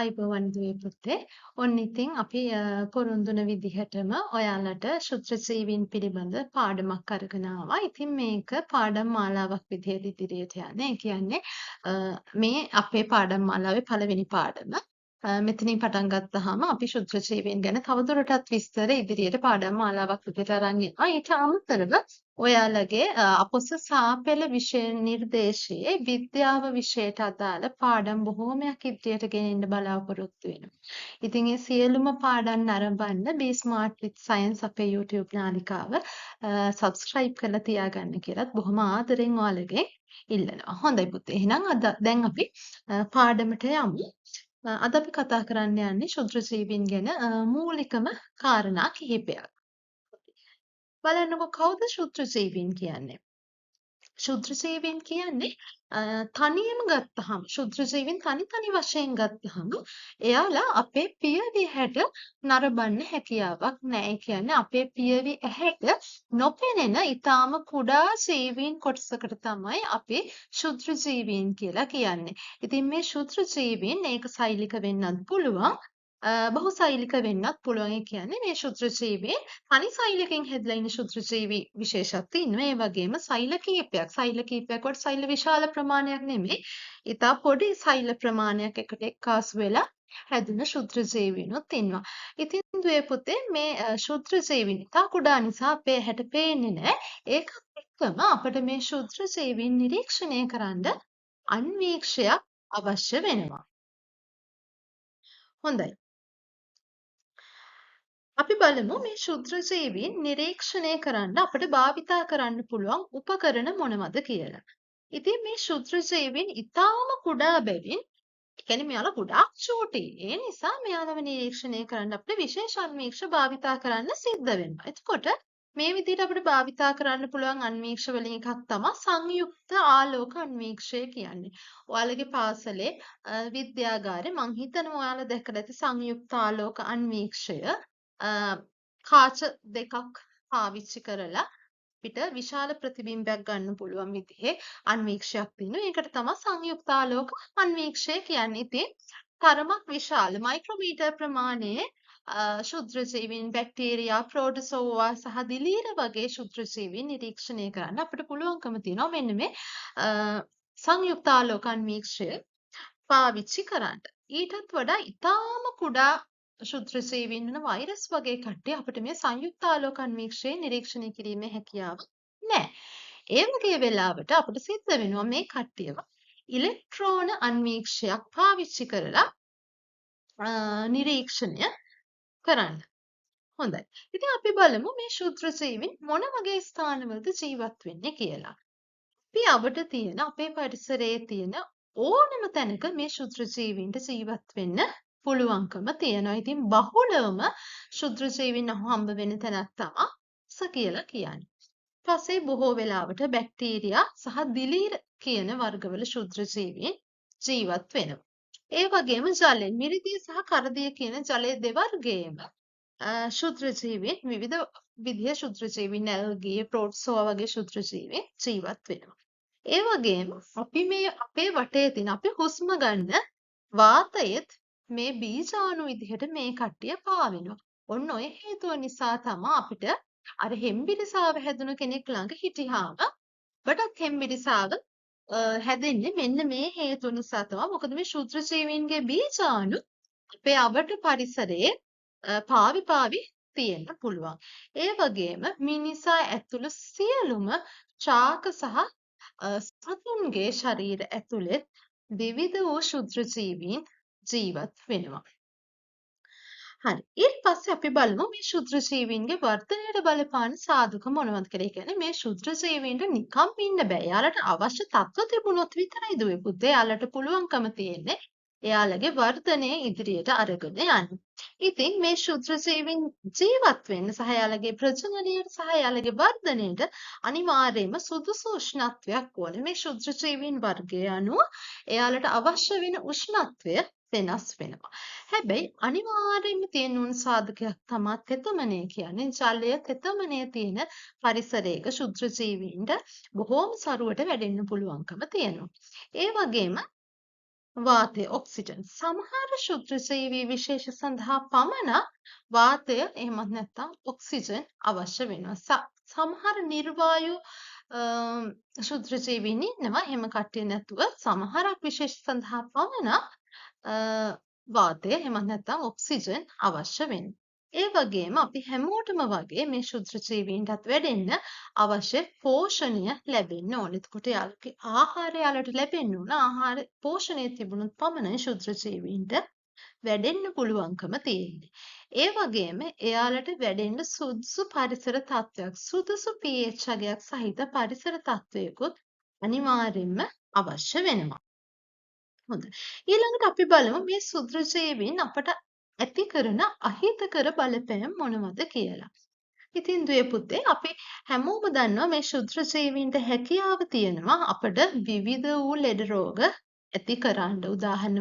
අයිබෝවන් දුවේ පුතේ. ඔන්න ඉතින් අපි පොරොන්දුන විදිහටම ඔයාලට ශුද්‍ර ජීවීන් පිළිබඳ පාඩමක් අරගෙන ආවා. ඉතින් මේක පාඩම් මාලාවක් විදිහට ඉදිරියට යන්නේ. ඒ කියන්නේ මේ අපේ පාඩම් මාලාවේ පළවෙනි පාඩම. මෙතනින් පටන් ගත්තාම අපි ශුද්‍ර ජීවීන් ගැන තවදුරටත් විස්තර ඉදිරියට පාඩම් මාලාවක් විදිහට අරන් යනවා. ඊට අමතරව ඔයාලගේ අපොස සාපෙළ විෂය නිර්දේශයේ විද්‍යාව විෂයට අදාළ පාඩම් බොහෝමයක් ඉදිරියට ගෙනෙන්න බලාපොරොත්තු වෙනවා. ඉතින් ඒ සියලුම පාඩම් නරඹන්න Be Smart with Science අපේ YouTube නාලිකාව subscribe කරලා තියාගන්න කියලාත් බොහොම ආදරෙන් ඔයාලගෙන් ඉල්ලනවා. හොඳයි පුතේ. එහෙනම් දැන් අපි පාඩමට යමු. අද අපි කතා කරන්න යන්නේ ශුද්‍ර ජීවීන් ගැන මූලිකම කාරණා කිහිපයක්. බලන්නකො කවුද ශුද්‍ර ජීවීන් කියන්නේ? ශුද්‍ර ජීවීන් කියන්නේ තනියම ගත්තහම ශුද්‍ර ජීවීන් තනි වශයෙන් ගත්තහම එයාලා අපේ පියවි හැට නරඹන්න හැකියාවක් නැහැ. ඒ කියන්නේ අපේ පියවි ඇහැට නොපෙනෙන ඊටාම කුඩා ජීවීන් කොටසකට තමයි අපි ශුද්‍ර ජීවීන් කියලා කියන්නේ. ඉතින් මේ ශුද්‍ර ජීවීන් ඒක සෛලික වෙන්නත් පුළුවන්. බහුසෛලික වෙන්නත් පුළුවන්. ඒ කියන්නේ මේ ශුද්‍ර ජීවීන් තනි සෛලකින් හැදිලා ඉන්න ශුද්‍ර ජීවි විශේෂත්ව ඉන්නවා. ඒ වගේම සෛල කීපයක් කොට සෛල විශාල ප්‍රමාණයක් නෙමෙයි. ඉතා පොඩි සෛල ප්‍රමාණයක් එකට එක්කාසු වෙලා හැදුන ශුද්‍ර ජීවීනුත් ඉන්නවා. ඉතින් දුවේ පුතේ මේ ශුද්‍ර ජීවීන් ඉතා කුඩා නිසා අපේ ඇහැට පේන්නේ නැහැ. ඒකත් එක්කම අපිට මේ ශුද්‍ර ජීවීන් නිරීක්ෂණය කරන්න අන්වීක්ෂයක් අවශ්‍ය වෙනවා. හොඳයි. අපි බලමු මේ ශුද්‍ර ජීවීන් නිරීක්ෂණය කරන්න අපිට භාවිතා කරන්න පුළුවන් උපකරණ මොනවද කියලා. ඉතින් මේ ශුද්‍ර ජීවීන් ඊටාම කුඩා බැවින් ඒ කියන්නේ මෙයාලා ගොඩාක් චූටි. ඒ නිසා මෙයාලව නිරීක්ෂණය කරන්න අපිට විශේෂ අන්වීක්ෂ භාවිතා කරන්න සිද්ධ වෙනවා. එතකොට මේ විදිහට අපිට භාවිතා කරන්න පුළුවන් අන්වීක්ෂ වලින් එකක් තමයි සංයුක්ත ආලෝක අන්වීක්ෂය කියන්නේ. ඔයාලගේ පාසලේ විද්‍යාගාරේ මං හිතනවා ඔයාලා දැකලා ඇති සංයුක්ත ආලෝක අන්වීක්ෂය කාච දෙකක් පාවිච්චි කරලා අපිට විශාල ප්‍රතිබිම්බයක් ගන්න පුළුවන් විදිහේ අන්වීක්ෂයක් තියෙනවා. ඒකට තමයි සංයුක්ත ආලෝක අන්වීක්ෂය කියන්නේ. ඉතින් තරමක් විශාල මයික්‍රෝමීටර් ප්‍රමාණයේ ශුද්‍ර ජීවීන් බැක්ටීරියා ප්‍රෝටෝසෝවා සහ දිලීර වගේ ශුද්‍ර ජීවීන් නිරීක්ෂණය කරන්න අපිට පුළුවන්කම තියෙනවා මෙන්න මේ සංයුක්ත ආලෝක අන්වීක්ෂය පාවිච්චි කරන්න. ඊටත් වඩා ඊටාම කුඩා ශුද්‍ර ජීවීන් වන වෛරස් වගේ කට්ටිය අපිට මේ සංයුක්ත ආලෝක අන්වීක්ෂය නිරීක්ෂණය කිරීමේ හැකියාව නැහැ. ඒ වගේ වෙලාවට අපිට සිද්ධ වෙනවා මේ කට්ටියව ඉලෙක්ට්‍රෝන අන්වීක්ෂයක් පාවිච්චි කරලා නිරීක්ෂණය කරන්න. හොඳයි. ඉතින් අපි බලමු මේ ශුද්‍ර ජීවීන් මොන වගේ ස්ථානවලද ජීවත් වෙන්නේ කියලා. අපි අපිට තියෙන අපේ පරිසරයේ තියෙන ඕනම තැනක මේ ශුද්‍ර ජීවීන්ට ජීවත් වෙන්න පුළුවන්කම තියෙනවා. ඉතින් බහුලවම ශුද්‍ර ජීවීන් හම්බ වෙන තැනක් තමයි ස කියලා කියන්නේ. ඊපස්සේ බොහෝ වෙලාවට බැක්ටීරියා සහ දිලීර කියන වර්ගවල ශුද්‍ර ජීවීන් ජීවත් වෙනවා. ඒ වගේම ජලය මිරිදිය සහ කරදිය කියන ජලයේ දෙවර්ගයේම ශුද්‍ර ජීවීන් විවිධ විදිහේ ශුද්‍ර ජීවීන් ඇල්ගී ප්‍රෝටෝසෝවා වගේ ශුද්‍ර ජීවීන් ජීවත් වෙනවා. ඒ වගේම අපි මේ අපේ වටේ තියෙන අපි හුස්ම ගන්න වාතයේත් මේ බීජාණු විදිහට මේ කට්ටිය පාවෙනවා. ඔන්න ඔය හේතුව නිසා තමයි අපිට අර හෙම්බිරිසාව හැදුණු කෙනෙක් ළඟ හිටියාම අපටත් හෙම්බිරිසාව හැදෙන්නේ මෙන්න මේ හේතුව නිසා තමයි. මොකද මේ ශුද්‍ර ජීවීන්ගේ බීජාණු අපේ අවට පරිසරයේ පාවි තියෙන්න පුළුවන්. ඒ වගේම මිනිසා ඇතුළු සියලුම ශාක සහ සතුන්ගේ ශරීර ඇතුළේ විවිධ වූ ශුද්‍ර ජීවීන් ජීවත් වෙනවා. හරි. ඊට පස්සේ අපි බලමු මේ ශුද්‍ර ජීවීන්ගේ වර්ධනයට බලපාන සාධක මොනවද කියලා. ඒ කියන්නේ මේ ශුද්‍ර ජීවීන්ට නිකම් ඉන්න බෑ. එයාලට අවශ්‍ය තත්ත්ව තිබුණොත් විතරයි දුවේ පුතේ. එයාලට පුළුවන්කම තියෙන්නේ එයාලගේ වර්ධනය ඉදිරියට අරගෙන යන්න. ඉතින් මේ ශුද්‍ර ජීවීන් ජීවත් වෙන්න සහ එයාලගේ ප්‍රජනනයට සහ එයාලගේ වර්ධනයට අනිවාර්යයෙන්ම සුදුසු උෂ්ණත්වයක් ඕනේ. මේ ශුද්‍ර ජීවීන් වර්ගය අනුව එයාලට අවශ්‍ය වෙන උෂ්ණත්වය වෙනස් වෙනවා. හැබැයි අනිවාර්යයෙන්ම තියෙන උන් සාධකයක් තමයි තෙතමනය කියන්නේ. ජලය තෙතමනය තියෙන පරිසරයක ශුද්‍ර ජීවීන්ට බොහෝම සරුවට වැඩෙන්න පුළුවන්කම තියෙනවා. ඒ වගේම වාතය ඔක්සිජන් සමහර ශුද්‍රජීවී විශේෂ සඳහා පමණක් වාතය එහෙමත් නැත්නම් ඔක්සිජන් අවශ්‍ය වෙනවා. සමහර නිර්වායු ශුද්‍රජීවීන් ඉන්නවා. එහෙම කට්ටිය නැතුව සමහරක් විශේෂ සඳහා පමණක් වාතය එහෙමත් නැත්නම් ඔක්සිජන් අවශ්‍ය වෙනවා. ඒ වගේම අපි හැමෝටම වගේ මේ ශුද්‍රජීවීන්ටත් වැඩෙන්න අවශ්‍ය පෝෂණය ලැබෙන්න ඕනේ. එතකොට යාළුවගේ ආහාරය යාළුවට ලැබෙන්න ඕන. ආහාර පෝෂණය තිබුණොත් පමණයි ශුද්‍රජීවීන්ට වැඩෙන්න පුළුවන්කම තියෙන්නේ. ඒ වගේම එයාලට වැඩෙන්න සුදුසු පරිසර තත්ත්වයක්, සුදුසු pH අගයක් සහිත පරිසර තත්ත්වයකුත් අනිවාර්යෙන්ම අවශ්‍ය වෙනවා. හොඳයි. ඊළඟට අපි බලමු මේ ශුද්‍රජීවීන් අපට ඇති කරන අහිතකර බලපෑම් මොනවද කියලා. ඉතින් දුවේ පුතේ අපි හැමෝම දන්නවා මේ ශුද්‍රජීවීන්ට හැකියාව තියෙනවා අපට විවිධ වූ ලෙඩ රෝග ඇති කරන්න. උදාහරණ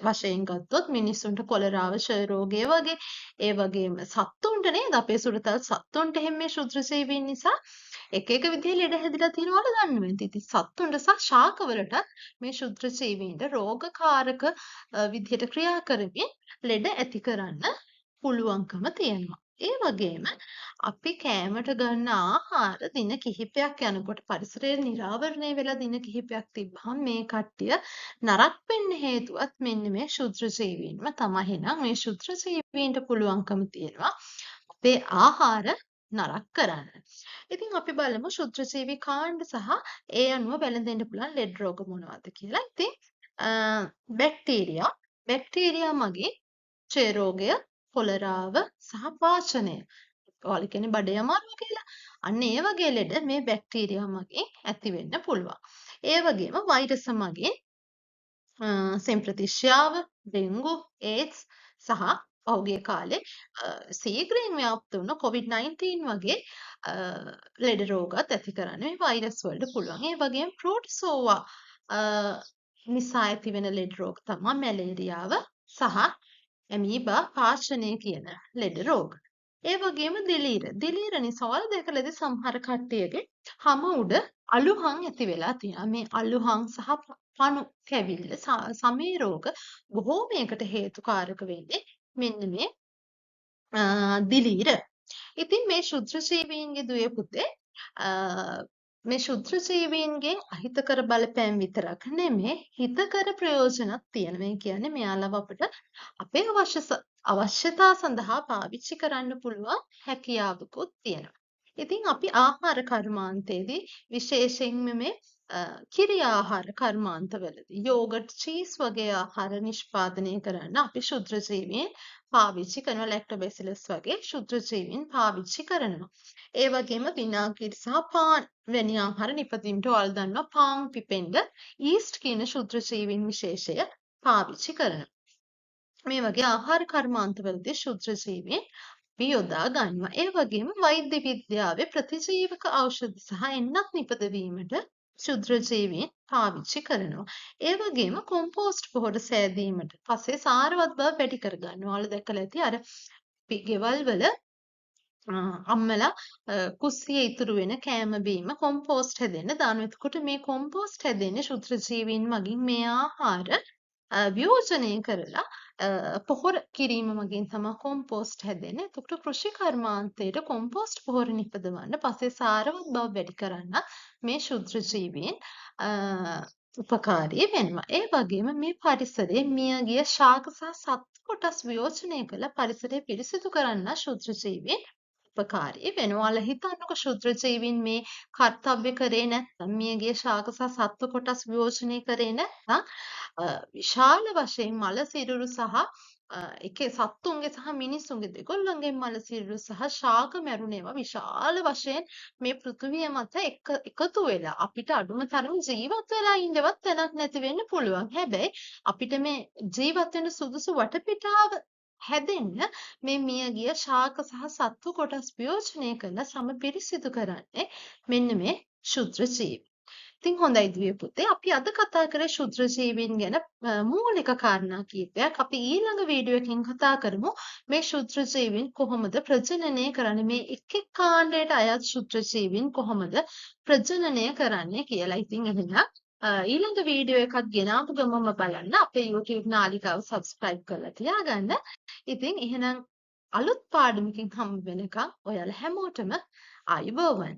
වශයෙන් ගත්තොත් මිනිස්සුන්ට කොලරාව ක්ෂය රෝගය වගේ ඒ වගේම සත්තුන්ට නේද අපේ සුරතල් සත්තුන්ට එහෙම මේ ශුද්‍රජීවීන් නිසා එක එක විදිහේ ලෙඩ හැදිලා තියෙනවා වල දන්නවා. ඉතින් සත්තුන්ට සහ ශාකවලට මේ ශුද්‍රජීවීන්ට රෝගකාරක විදිහට ක්‍රියා කරමින් ලෙඩ ඇති කරන්න පුළුවන්කම තියෙනවා. ඒ වගේම අපි කෑමට ගන්න ආහාර දින කිහිපයක් යනකොට පරිසරය නිරාවරණය වෙලා දින කිහිපයක් තිබ්බහම මේ කට්ටිය නරක් වෙන්න හේතුවත් මෙන්න මේ ශුද්‍රජීවීන්ම තමයි. එහෙනම් මේ ශුද්‍රජීවීන්ට පුළුවන්කම තියෙනවා අපේ ආහාර නරක් කරන්න. ඉතින් අපි බලමු ශුද්‍රජීවී කාණ්ඩ සහ ඒ අනුව වැළඳෙන්න පුළුවන් ලෙඩ රෝග මොනවද කියලා. ඉතින් බැක්ටීරියා මගින් ක්ෂය රෝගය, කොලරාව සහ පාචනය. ඔයාලා කියන්නේ බඩේ අමාරුව කියලා. අන්න ඒ වගේ ලෙඩ මේ බැක්ටීරියා මගින් ඇති වෙන්න පුළුවන්. ඒ වගේම වෛරස මගින් සෙම්ප්‍රතිශ්‍යාව, ඩෙන්ගු, ඒඩ්ස් සහ පහුගිය කාලේ සීඝ්‍රයෙන් ව්‍යාප්ත වුණ COVID-19 වගේ ලෙඩ රෝගත් ඇති කරන්න මේ වෛරස් වලට පුළුවන්. ඒ වගේම ප්‍රෝටසෝවා නිසා ඇතිවෙන ලෙඩ රෝග තමයි මැලේරියාව සහ ඇමීබා පාචනය කියන ලෙඩ රෝග. ඒ වගේම දිලීර නිසා ඔයාලා දැකලා ඇති සමහර කට්ටියගේ හම උඩ අලුහං ඇති වෙලා තියෙනවා. මේ අලුහං සහ පණු කැවිල්ල සමේ රෝග බොහෝමයකට හේතුකාරක වෙන්නේ මෙන්න මේ දිලීර. ඉතින් මේ ශුද්‍රජීවීන්ගේ දුවේ පුතේ මේ ශුද්‍රජීවීන්ගෙන් අහිතකර බලපෑම් විතරක් නෙමේ හිතකර ප්‍රයෝජනත් තියෙනවා. ඒ කියන්නේ මෙයාලව අපිට අපේ අවශ්‍යතා සඳහා පාවිච්චි කරන්න පුළුවන් හැකියාවකුත් තියෙනවා. ඉතින් අපි ආහාර කර්මාන්තයේදී විශේෂයෙන්ම මේ කිරි ආහාර කර්මාන්තවලදී යෝගට් චීස් වගේ ආහාර නිෂ්පාදනය කරන්න අපි ශුද්‍රජීවීන් පාවිච්චි කරනවා. ලැක්ටෝබැසිලස් වගේ ශුද්‍රජීවීන් පාවිච්චි කරනවා. ඒ වගේම විනාගිරි සහ පාන් වැනි ආහාර නිපදවීමට ඔයාලා දන්නවා පාන් පිපෙන්න ඊස්ට් කියන ශුද්‍රජීවීන් විශේෂය පාවිච්චි කරනවා. මේ වගේ ආහාර කර්මාන්තවලදී ශුද්‍රජීවීන් අපි යොදා ගන්නවා. ඒ වගේම වෛද්‍ය විද්‍යාවේ ප්‍රතිජීවක ඖෂධ සහ එන්නක් නිපදවීමට ශුද්‍රජීවීන් පාවිච්චි කරනවා. ඒ වගේම කොම්පෝස්ට් පොහොර සෑදීමට පස්සේ සාරවත් බව වැඩි කරගන්නවා. ඔයාලා දැකලා ඇති අර ගෙවල් වල අම්මලා කුස්සියේ ඉතුරු වෙන කෑම බීම කොම්පෝස්ට් හැදෙන්න දානවා. එතකොට මේ කොම්පෝස්ට් හැදෙන්නේ ශුද්‍රජීවීන් මගින් මේ ආහාර වියෝජනය කරලා පොහොර කිරීම මගින් තමයි කොම්පෝස්ට් හැදෙන්නේ. එතකොට කෘෂි කර්මාන්තයට කොම්පෝස්ට් පොහොර නිපදවන්න පස්සේ සාරවත් බව වැඩි කරන්න මේ ශුද්‍රජීවීන් උපකාරී වෙනවා. ඒ වගේම මේ පරිසරයේ මියගිය ශාක සහ සත්තු කොටස් වියෝජනය කළ පරිසරය පිරිසිදු කරන්න ශුද්‍රජීවීන් උපකාරී වෙනවා. ඔයාලා හිතන්නකො ශුද්‍රජීවීන් මේ කර්තව්‍ය කරේ නැත්නම් මියගිය ශාක සහ සත්ව කොටස් වියෝජනය කරේ නැත්නම් විශාල වශයෙන් මල සිරුරු සහ එකේ සත්තුන්ගේ සහ මිනිසුන්ගේ දෙගොල්ලන්ගේ මල සිරුරු සහ ශාක මැරුණේවා විශාල වශයෙන් මේ පෘථිවිය මත එකතු වෙලා අපිට අඩුම තරම ජීවත් වෙලා ඉන්නවත් තැනක් නැති වෙන්න පුළුවන්. හැබැයි අපිට මේ ජීවත් වෙන්න සුදුසු වටපිටාව හැදෙන්න මේ මියගිය ශාක සහ සත්තු කොටස් වියෝජනය කරලා සම පිරිසිදු කරන්නේ මෙන්න මේ ශුද්‍රජීවී. ඉතින් හොඳයි දුවේ පුතේ අපි අද කතා කරේ ශුද්‍රජීවීන් ගැන මූලික කාරණා කීපයක්. අපි ඊළඟ වීඩියෝ එකකින් කතා කරමු මේ ශුද්‍රජීවීන් කොහොමද ප්‍රජනනය කරන්නේ, මේ එක් එක් කාණ්ඩයට අයත් ශුද්‍රජීවීන් කොහොමද ප්‍රජනනය කරන්නේ කියලා. ඉතින් එහෙනම් ඊළඟ වීඩියෝ එකක් ගෙනාපු ගමන්ම බලන්න අපේ YouTube නාලිකාව සබ්ස්ක්‍රයිබ් කරලා තියාගන්න. ඉතින් එහෙනම් අලුත් පාඩමකින් හම්බ වෙනකම් ඔයාලා හැමෝටම ආයුබෝවන්.